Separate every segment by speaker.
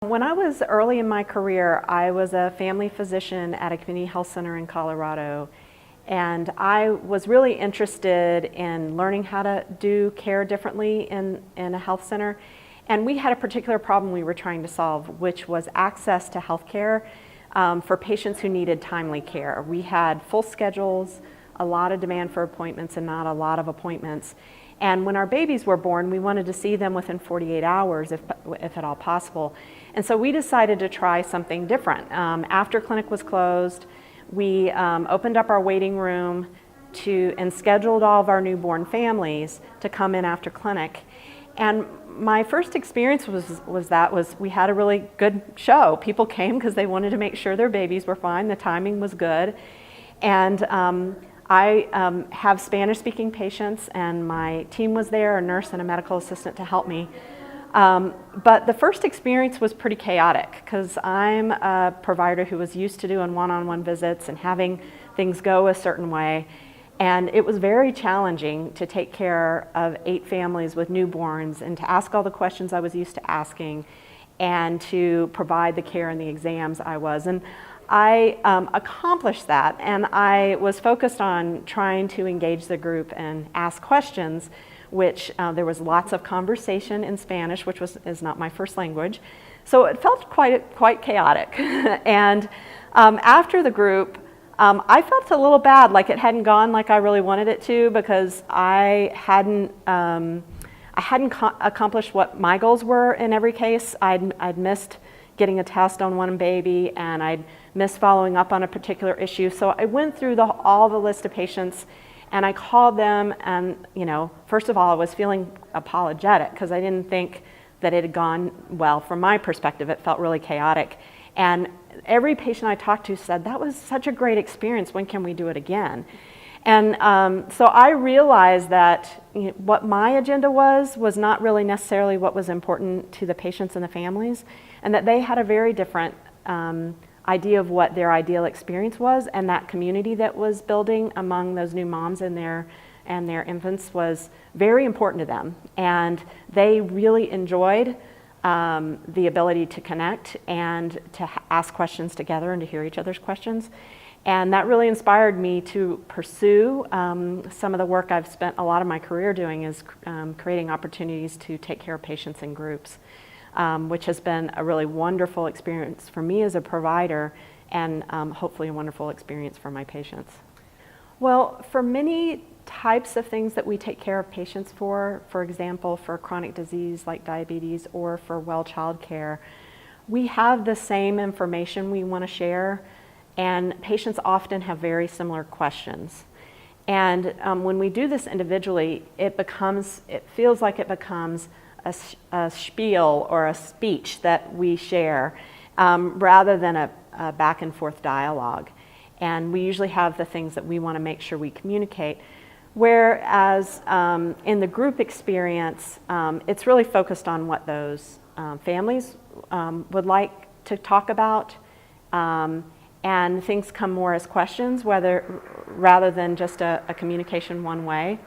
Speaker 1: When I was early in my career, I was a family physician at a community health center in Colorado, and I was really interested in learning how to do care differently in a health center. And we had a particular problem we were trying to solve, which was access to health care for patients who needed timely care. We had full schedules, a lot of demand for appointments, and not a lot of appointments. And when our babies were born, we wanted to see them within 48 hours, if at all possible. And so we decided to try something different. After clinic was closed, we opened up our waiting room and scheduled all of our newborn families to come in after clinic. And my first experience was we had a really good show. People came because they wanted to make sure their babies were fine. The timing was good. And I have Spanish-speaking patients, and my team was there, a nurse and a medical assistant to help me. But the first experience was pretty chaotic because I'm a provider who was used to doing one-on-one visits and having things go a certain way. And it was very challenging to take care of 8 families with newborns and to ask all the questions I was used to asking and to provide the care and the exams I was. And I accomplished that, and I was focused on trying to engage the group and ask questions, which there was lots of conversation in Spanish, which is not my first language. So it felt quite chaotic. And after the group, I felt a little bad, like it hadn't gone like I really wanted it to, because I hadn't accomplished what my goals were in every case. I'd missed getting a test on one baby, and I'd missed following up on a particular issue. So I went through all the list of patients, and I called them, and first of all, I was feeling apologetic because I didn't think that it had gone well. From my perspective, it felt really chaotic. And every patient I talked to said, "That was such a great experience, when can we do it again?" And so I realized that what my agenda was not really necessarily what was important to the patients and the families, and that they had a very different idea of what their ideal experience was, and that community that was building among those new moms and their infants was very important to them. And they really enjoyed the ability to connect and to ask questions together and to hear each other's questions. And that really inspired me to pursue some of the work I've spent a lot of my career doing, is creating opportunities to take care of patients in groups, which has been a really wonderful experience for me as a provider, and hopefully a wonderful experience for my patients. Well, for many types of things that we take care of patients for example, for chronic disease like diabetes or for well child care, we have the same information we want to share, and patients often have very similar questions. And when we do this individually, it feels like it becomes a spiel or a speech that we share rather than a back and forth dialogue. And we usually have the things that we want to make sure we communicate. Whereas in the group experience, it's really focused on what those families would like to talk about, and things come more as questions rather than just a communication one way.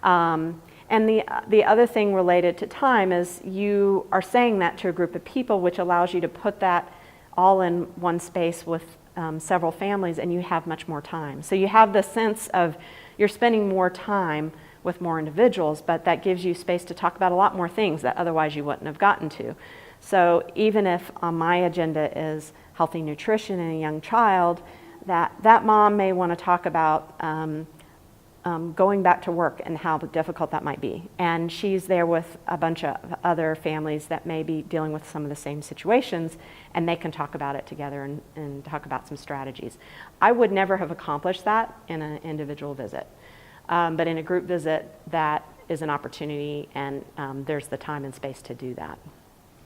Speaker 1: And the other thing related to time is you are saying that to a group of people, which allows you to put that all in one space with several families, and you have much more time. So you have the sense of you're spending more time with more individuals, but that gives you space to talk about a lot more things that otherwise you wouldn't have gotten to. So even if my agenda is healthy nutrition in a young child, that mom may want to talk about going back to work and how difficult that might be. And she's there with a bunch of other families that may be dealing with some of the same situations, and they can talk about it together and talk about some strategies. I would never have accomplished that in an individual visit. But in a group visit, that is an opportunity, and there's the time and space to do that.